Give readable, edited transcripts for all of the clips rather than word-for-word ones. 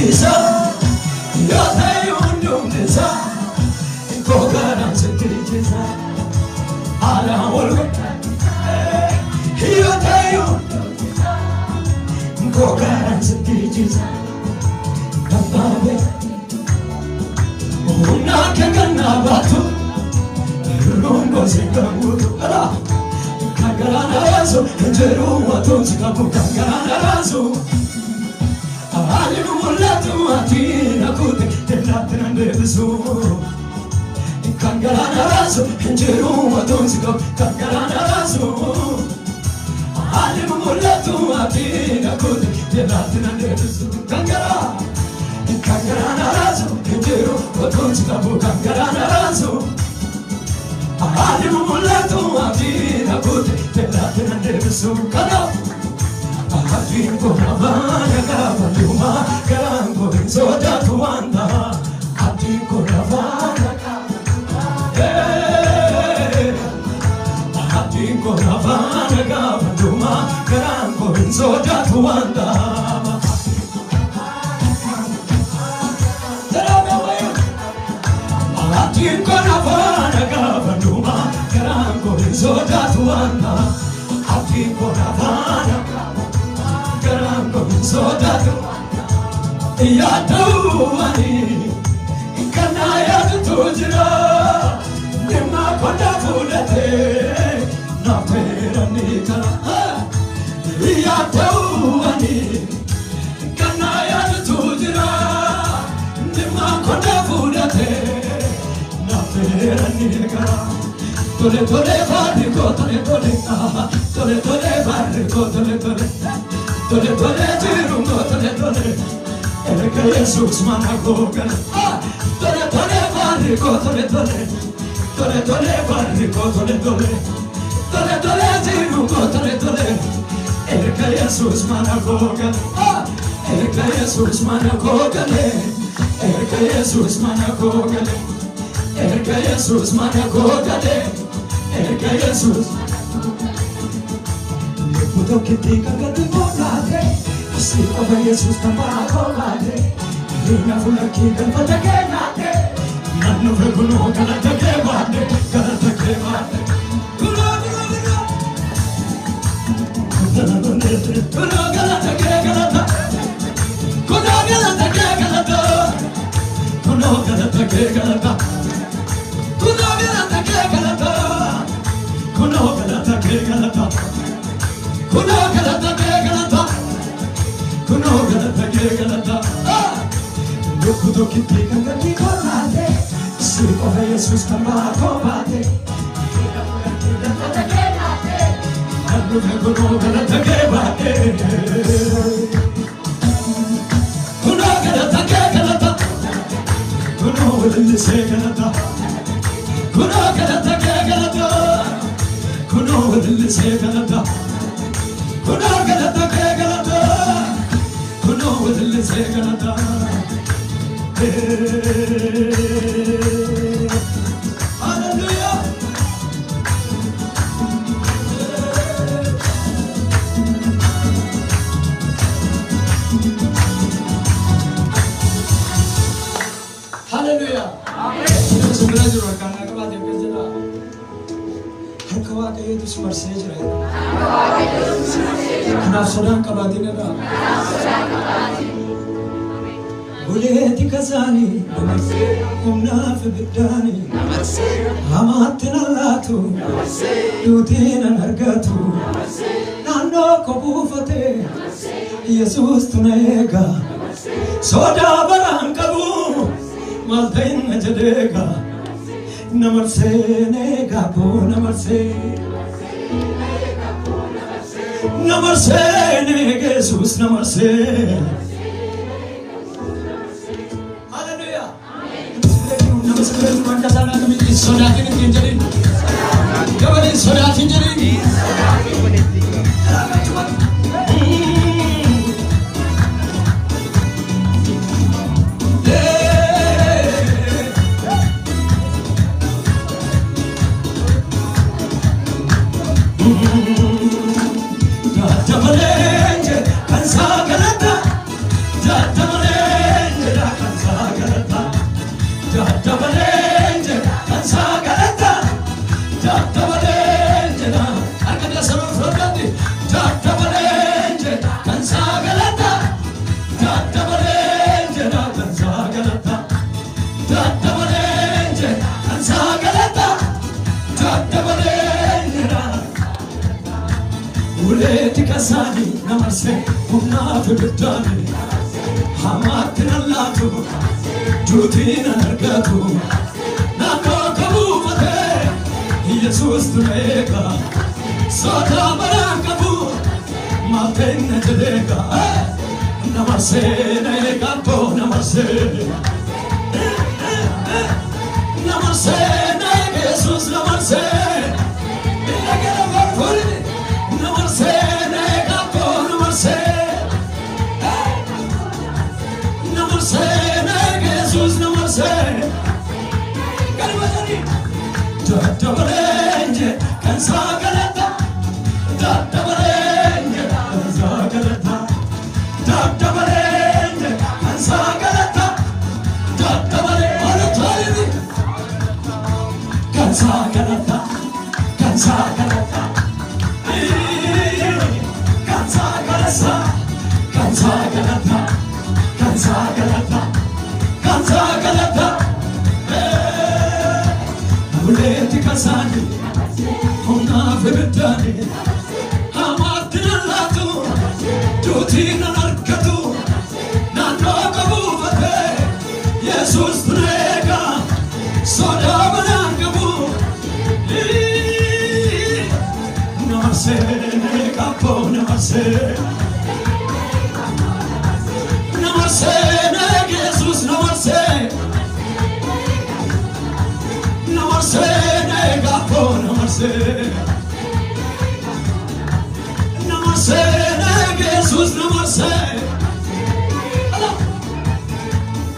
Isa Yotayu Nisa Kogaran Sikijisa Ala Wolwe Yotayu Kogaran Sikijisa Kapabe Una Kagana Batu Rungo Sikamutu Ala Kagarana Rasu Jeru Watu Sikamu Kagarana Rasu Alimu Mulatu Atina Kuti Telatina Nevisu Kagarana Rasu Jeru Watu Sikamu Kagarana Rasu Alimu Mulatu Atina Kuti Telatina Nevisu Kagarana Rasu Jeru Watu Sikamu Kagarana Rasu Alimu Mulatu Atina Kuti Telatina Nevisu Adinko Navana Kavaluma Karango Soda Tuanda Adinko Navana Adinko Navana Kavaluma Karango Soda Tuanda Adinko Navana Kavaluma Karango Soda Tuanda Adinko Navana Sodato Yadouani Kanaya Tujira Nima Konda Fulete Napera Nika Yadouani Kanaya Tujira Nima Konda Fulete Napera Nika Tole Tole Barrico Tole Tole Tole Tole Barrico Tole Tole Tole tole tirungo tole tole Erke Jesus managogan Tole tole barrico tole tole Tole tole barrico tole tole Tole tole tirungo tole tole Erke Jesus managogan Erke Jesus managogan Erke Jesus managogan Erke Jesus managogan Erke Jesus Puto que te caga de volare Si come Jesus tamako madre Lina fula ki galvata ke nate Nannu veguno galata ke madre Galata ke madre Kuno galata ke galata Kuno galata ke galata Kuno galata ke galata Kuno galata ke galata Kuno galata ke galata Kuno galata ke galata Kuno galata ke galata Lokudo ki tika ngati konate Siko ve Jesus tamako bate Galata ke bate Anu ve kuno galata ke bate Kuno galata ke galata Kuno galata se galata Kuno galata ke galata Kuno galata se galata Kuno galata ke galata Kuno galata se galata Hallelujah Hallelujah Amen Sumra juro kana ka baat kar jana Harkawa ke dus message rahe Kana sunan ka baat ne ra Buleti kazani Kumna fi bidani Hamatina latu Yutina nargatu Nano kobufate Jesus tunega Soda barankabu Maltain najadega Namarse nega po namarse Namarse nega Jesus namarse Sodatin kinjarin, kabarin sodatin jarin. Jatamalenge, kansa galata, jatamalenge. kasani namarse humna fibdani hamatinallatu jutina nargatu nako kabufate Jesus tuneka sota barakabu mapenna jedega namarse nega to namarse namarse nega Jesus namarse Kasani, hona fibdani, hamatinallatu, jutina nargatu, nano kabufate, Jesus tuneka, soda barakabu, namarse neka po namarse, namarse neka Jesus namarse, namarse. Namarse, namarse, Jesus namarse.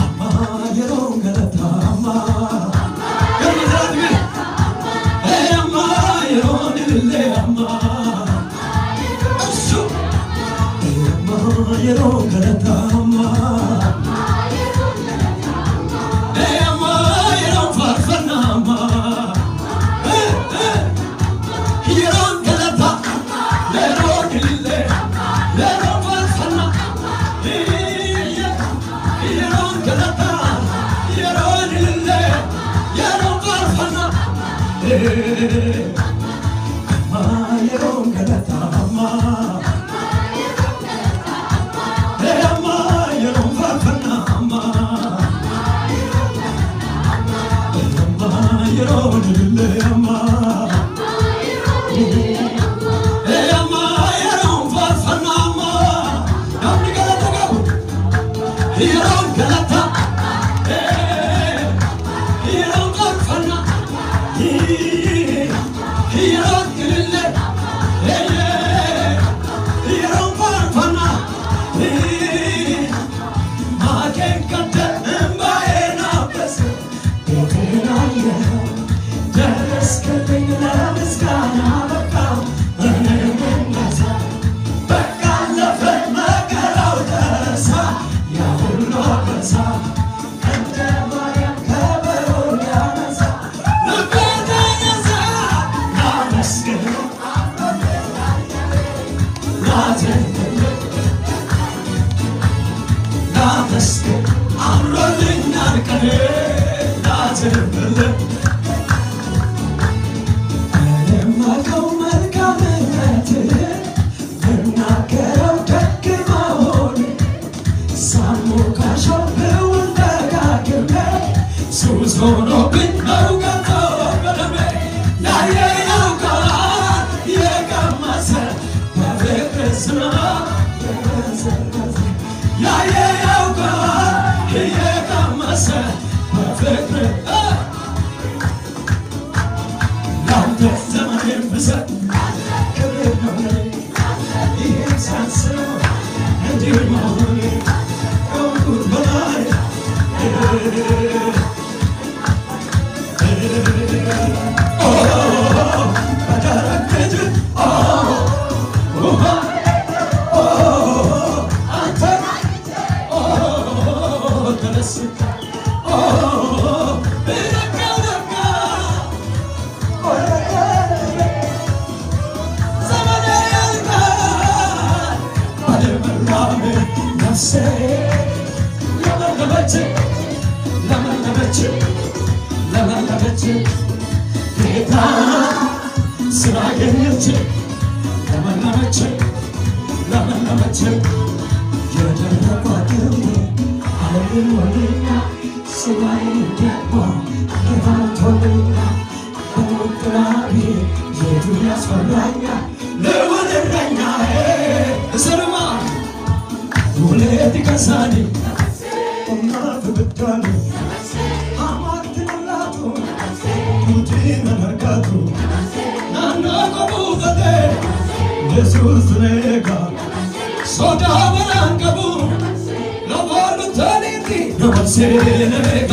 Amma yeron galata amma, galata hey amma yeron lille amma, ashu amma yeron galata amma, hey amma yeron farfana amma. ለመለመችም የደረቋትም ዓለምን ወልና ስዋይ ደባ ገባቶልና በሞጥራቢ የቱ ያስፈራኛ ለወደረኛ እስርማ ውሌት ከሳኒ ኦናፍ ብዳኒ አማትንላቱ ቱቲን ነርጋቱ ናና ቆቡፈቴ ኢየሱስ ነጋ ሶዳ በላንቀቡ ለቦሉ ተኒቲ ነወሴ ነጋ